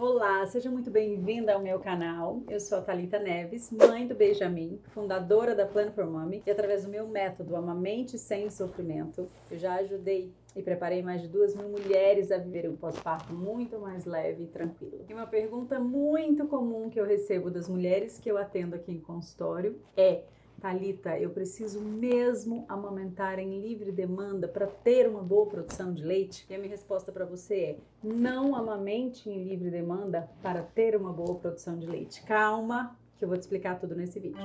Olá, seja muito bem-vinda ao meu canal. Eu sou a Thalita Neves, mãe do Benjamin, fundadora da Plan for Mommy, e através do meu método Amamente Sem Sofrimento, eu já ajudei e preparei mais de 2.000 mulheres a viverem um pós-parto muito mais leve e tranquilo. E uma pergunta muito comum que eu recebo das mulheres que eu atendo aqui em consultório é: Thalita, eu preciso mesmo amamentar em livre demanda para ter uma boa produção de leite? E a minha resposta para você é: não amamente em livre demanda para ter uma boa produção de leite. Calma, que eu vou te explicar tudo nesse vídeo.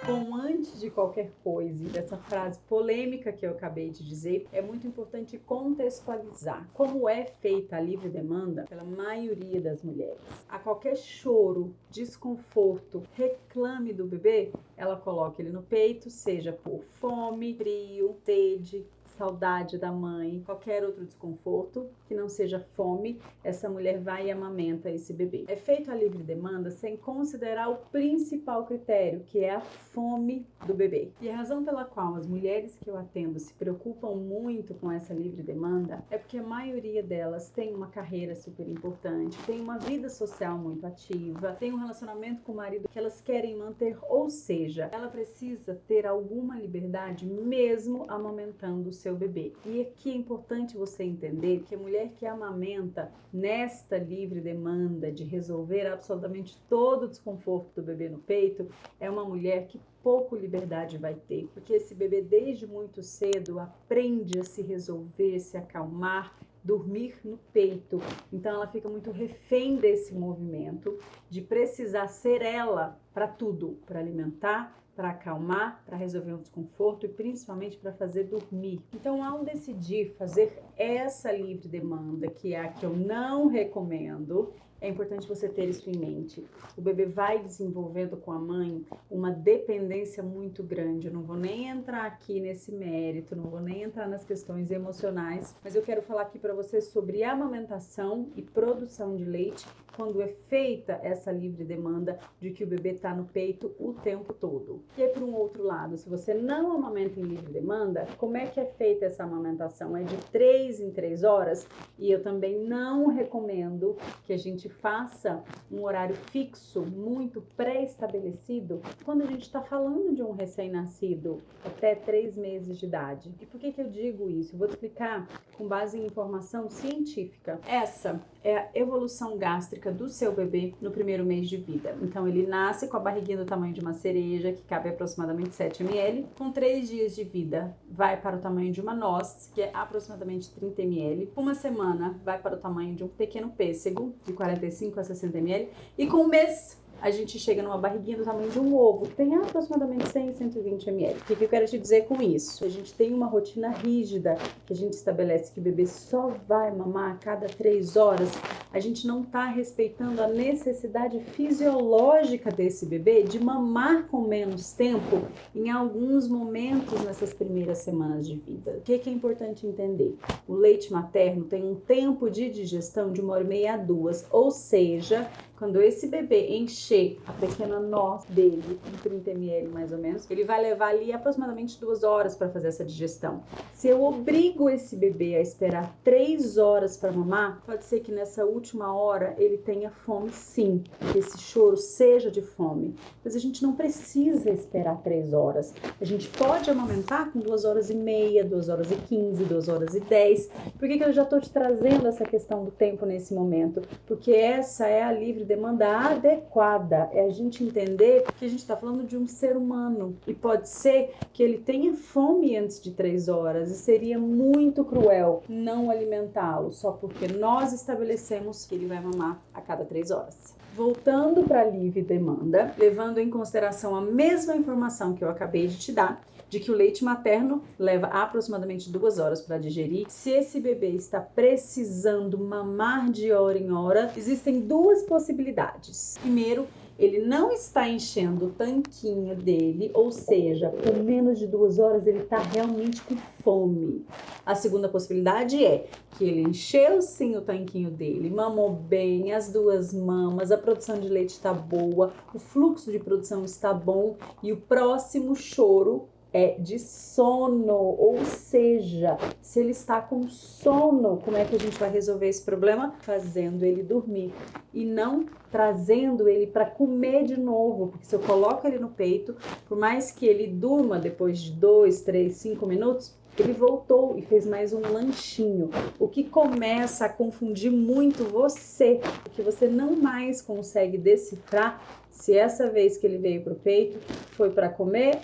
Bom, antes de qualquer coisa e dessa frase polêmica que eu acabei de dizer, é muito importante contextualizar como é feita a livre demanda pela maioria das mulheres. A qualquer choro, desconforto, reclame do bebê, ela coloca ele no peito, seja por fome, frio, sede, saudade da mãe, qualquer outro desconforto que não seja fome, essa mulher vai e amamenta esse bebê. É feito a livre demanda sem considerar o principal critério, que é a fome do bebê. E a razão pela qual as mulheres que eu atendo se preocupam muito com essa livre demanda é porque a maioria delas tem uma carreira super importante, tem uma vida social muito ativa, tem um relacionamento com o marido que elas querem manter, ou seja, ela precisa ter alguma liberdade mesmo amamentando o seu bebê. E aqui é importante você entender que a mulher que amamenta nesta livre demanda de resolver absolutamente todo o desconforto do bebê no peito é uma mulher que pouco liberdade vai ter, porque esse bebê desde muito cedo aprende a se resolver, se acalmar, dormir no peito. Então ela fica muito refém desse movimento de precisar ser ela para tudo, para alimentar, para acalmar, para resolver um desconforto e principalmente para fazer dormir. Então, ao decidir fazer essa livre demanda, que é a que eu não recomendo, é importante você ter isso em mente. O bebê vai desenvolvendo com a mãe uma dependência muito grande. Eu não vou nem entrar aqui nesse mérito, não vou nem entrar nas questões emocionais, mas eu quero falar aqui para você sobre amamentação e produção de leite quando é feita essa livre demanda de que o bebê está no peito o tempo todo. E aí, por um outro lado, se você não amamenta em livre demanda, como é que é feita essa amamentação? É de 3 em 3 horas? E eu também não recomendo que a gente faça um horário fixo, muito pré-estabelecido, quando a gente está falando de um recém-nascido até 3 meses de idade. E por que eu digo isso? Eu vou te explicar com base em informação científica. Essa é a evolução gástrica do seu bebê no primeiro mês de vida. Então, ele nasce com a barriguinha do tamanho de uma cereja, que cabe aproximadamente 7 ml. Com 3 dias de vida, vai para o tamanho de uma noz, que é aproximadamente 30 ml. Uma semana, vai para o tamanho de um pequeno pêssego, de 45 a 60 ml. E com um mês, a gente chega numa barriguinha do tamanho de um ovo, que tem aproximadamente 100 a 120 ml. O que eu quero te dizer com isso? A gente tem uma rotina rígida, que a gente estabelece que o bebê só vai mamar a cada 3 horas. A gente não está respeitando a necessidade fisiológica desse bebê de mamar com menos tempo em alguns momentos nessas primeiras semanas de vida. O que é importante entender? O leite materno tem um tempo de digestão de 1h30 a 2, ou seja, quando esse bebê encher a pequena noz dele, com 30 ml mais ou menos, ele vai levar ali aproximadamente 2 horas para fazer essa digestão. Se eu obrigo esse bebê a esperar 3 horas para mamar, pode ser que nessa última hora ele tenha fome sim, que esse choro seja de fome. Mas a gente não precisa esperar 3 horas. A gente pode amamentar com 2h30, 2h15, 2h10. Por que eu já estou te trazendo essa questão do tempo nesse momento? Porque essa é a livre demanda adequada, é a gente entender que a gente está falando de um ser humano e pode ser que ele tenha fome antes de 3 horas e seria muito cruel não alimentá-lo só porque nós estabelecemos que ele vai mamar a cada 3 horas. Voltando para a livre demanda, levando em consideração a mesma informação que eu acabei de te dar, de que o leite materno leva aproximadamente 2 horas para digerir. Se esse bebê está precisando mamar de hora em hora, existem 2 possibilidades. Primeiro, ele não está enchendo o tanquinho dele, ou seja, por menos de 2 horas ele está realmente com fome. A segunda possibilidade é que ele encheu sim o tanquinho dele, mamou bem, as 2 mamas, a produção de leite está boa, o fluxo de produção está bom e o próximo choro é de sono, ou seja, se ele está com sono, como é que a gente vai resolver esse problema? Fazendo ele dormir e não trazendo ele para comer de novo, porque se eu coloco ele no peito, por mais que ele durma depois de 2, 3, 5 minutos, ele voltou e fez mais um lanchinho, o que começa a confundir muito você, porque você não mais consegue decifrar se essa vez que ele veio para o peito foi para comer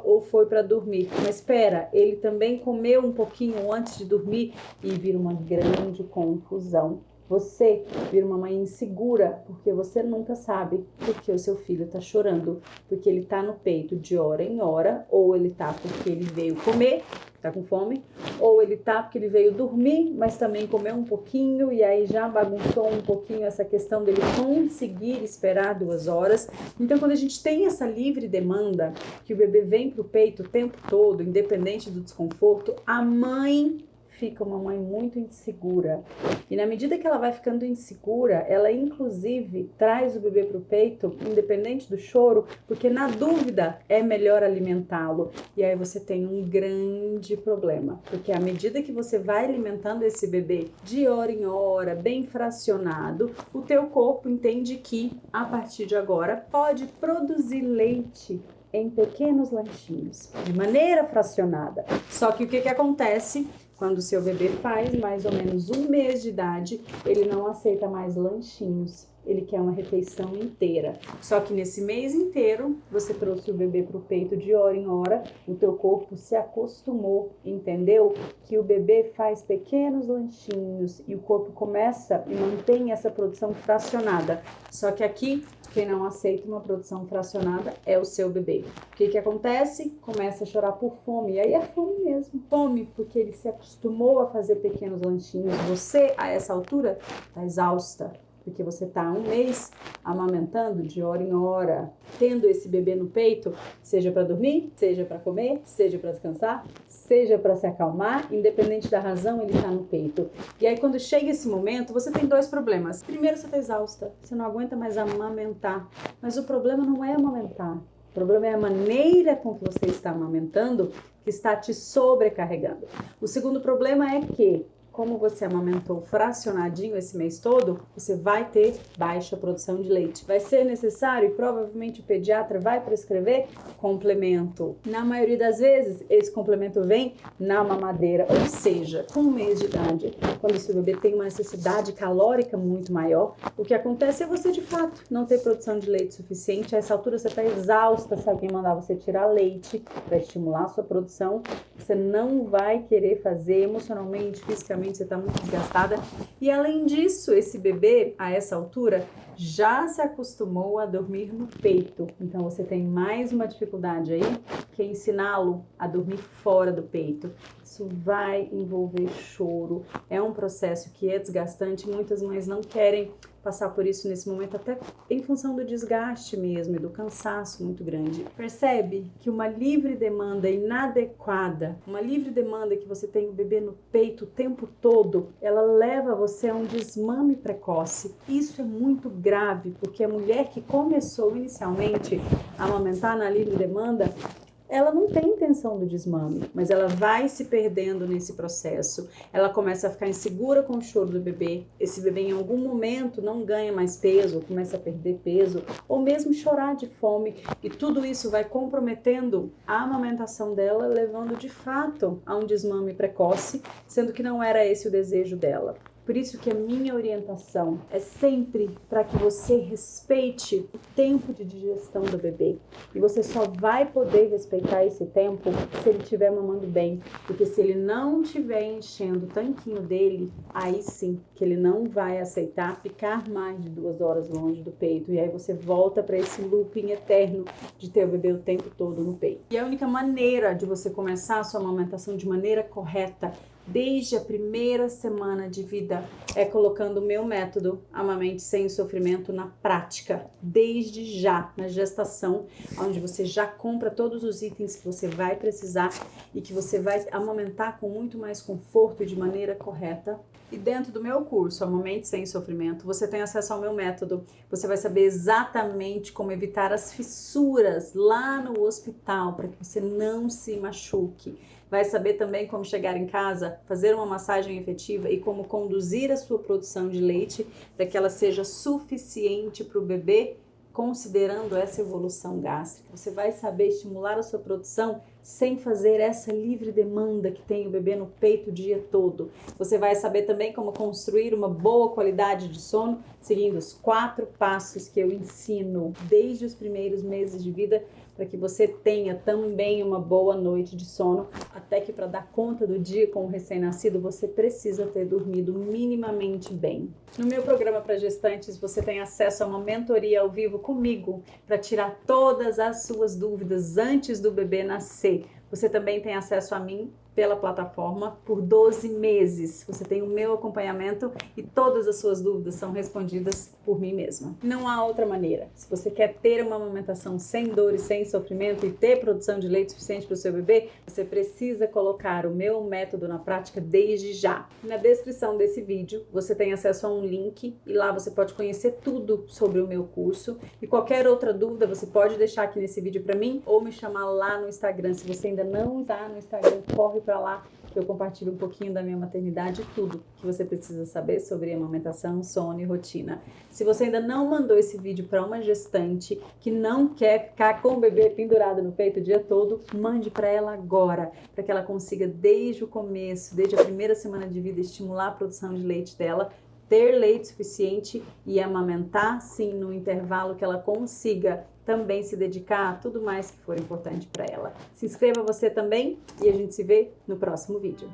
ou foi para dormir. Mas espera, ele também comeu um pouquinho antes de dormir e vira uma grande confusão. Você vira uma mãe insegura porque você nunca sabe porque o seu filho está chorando, porque ele está no peito de hora em hora, ou ele está porque ele veio comer, tá com fome, ou ele tá porque ele veio dormir, mas também comeu um pouquinho e aí já bagunçou um pouquinho essa questão dele conseguir esperar 2 horas. Então, quando a gente tem essa livre demanda, que o bebê vem pro peito o tempo todo, independente do desconforto, a mãe fica uma mãe muito insegura. E na medida que ela vai ficando insegura, ela inclusive traz o bebê para o peito, independente do choro, porque na dúvida é melhor alimentá-lo. E aí você tem um grande problema, porque à medida que você vai alimentando esse bebê de hora em hora, bem fracionado, o teu corpo entende que, a partir de agora, pode produzir leite em pequenos lanchinhos, de maneira fracionada. Só que o que acontece? Quando o seu bebê faz mais ou menos 1 mês de idade, ele não aceita mais lanchinhos. Ele quer uma refeição inteira. Só que nesse mês inteiro, você trouxe o bebê para o peito de hora em hora, o teu corpo se acostumou, entendeu? Que o bebê faz pequenos lanchinhos e o corpo começa e mantém essa produção fracionada. Só que aqui, quem não aceita uma produção fracionada é o seu bebê. O que acontece? Começa a chorar por fome. E aí é fome mesmo. Fome, porque ele se acostumou a fazer pequenos lanchinhos. Você, a essa altura, está exausta. Porque você está 1 mês amamentando de hora em hora, tendo esse bebê no peito, seja para dormir, seja para comer, seja para descansar, seja para se acalmar, independente da razão, ele está no peito. E aí quando chega esse momento, você tem 2 problemas. Primeiro, você está exausta, você não aguenta mais amamentar. Mas o problema não é amamentar. O problema é a maneira com que você está amamentando que está te sobrecarregando. O segundo problema é que, como você amamentou fracionadinho esse mês todo, você vai ter baixa produção de leite. Vai ser necessário, e provavelmente o pediatra vai prescrever, complemento. Na maioria das vezes, esse complemento vem na mamadeira, ou seja, com 1 mês de idade, quando o seu bebê tem uma necessidade calórica muito maior, o que acontece é você, de fato, não ter produção de leite suficiente. A essa altura você está exausta, se alguém mandar você tirar leite para estimular a sua produção, você não vai querer fazer emocionalmente, fisicamente, você está muito desgastada. E além disso, esse bebê, a essa altura, já se acostumou a dormir no peito. Então você tem mais uma dificuldade aí, que é ensiná-lo a dormir fora do peito. Isso vai envolver choro. É um processo que é desgastante. Muitas mães não querem passar por isso nesse momento, até em função do desgaste mesmo e do cansaço muito grande. Percebe que uma livre demanda inadequada, uma livre demanda que você tem o bebê no peito o tempo todo, ela leva você a um desmame precoce. Isso é muito grave, porque a mulher que começou inicialmente a amamentar na livre demanda, ela não tem intenção do desmame, mas ela vai se perdendo nesse processo. Ela começa a ficar insegura com o choro do bebê. Esse bebê em algum momento não ganha mais peso, começa a perder peso, ou mesmo chorar de fome. E tudo isso vai comprometendo a amamentação dela, levando de fato a um desmame precoce, sendo que não era esse o desejo dela. Por isso que a minha orientação é sempre para que você respeite o tempo de digestão do bebê. E você só vai poder respeitar esse tempo se ele estiver mamando bem. Porque se ele não estiver enchendo o tanquinho dele, aí sim que ele não vai aceitar ficar mais de 2 horas longe do peito. E aí você volta para esse looping eterno de ter o bebê o tempo todo no peito. E a única maneira de você começar a sua amamentação de maneira correta desde a primeira semana de vida, é colocando o meu método Amamente Sem Sofrimento na prática, desde já, na gestação, onde você já compra todos os itens que você vai precisar e que você vai amamentar com muito mais conforto e de maneira correta. E dentro do meu curso, Amamente Sem Sofrimento, você tem acesso ao meu método. Você vai saber exatamente como evitar as fissuras lá no hospital, para que você não se machuque. Vai saber também como chegar em casa, fazer uma massagem efetiva e como conduzir a sua produção de leite para que ela seja suficiente para o bebê, considerando essa evolução gástrica. Você vai saber estimular a sua produção sem fazer essa livre demanda que tem o bebê no peito o dia todo. Você vai saber também como construir uma boa qualidade de sono, seguindo os 4 passos que eu ensino desde os primeiros meses de vida, para que você tenha também uma boa noite de sono, até que para dar conta do dia com o recém-nascido, você precisa ter dormido minimamente bem. No meu programa para gestantes, você tem acesso a uma mentoria ao vivo comigo, para tirar todas as suas dúvidas antes do bebê nascer. Você também tem acesso a mim pela plataforma por 12 meses. Você tem o meu acompanhamento e todas as suas dúvidas são respondidas por mim mesma. Não há outra maneira. Se você quer ter uma amamentação sem dor e sem sofrimento e ter produção de leite suficiente para o seu bebê, você precisa colocar o meu método na prática desde já. Na descrição desse vídeo, você tem acesso a um link e lá você pode conhecer tudo sobre o meu curso. E qualquer outra dúvida, você pode deixar aqui nesse vídeo para mim ou me chamar lá no Instagram. Se você ainda não está no Instagram, corre para lá que eu compartilho um pouquinho da minha maternidade e tudo que você precisa saber sobre amamentação, sono e rotina. Se você ainda não mandou esse vídeo para uma gestante que não quer ficar com o bebê pendurado no peito o dia todo, mande para ela agora, para que ela consiga desde o começo, desde a primeira semana de vida, estimular a produção de leite dela, ter leite suficiente e amamentar, sim, no intervalo que ela consiga também se dedicar a tudo mais que for importante para ela. Se inscreva você também e a gente se vê no próximo vídeo.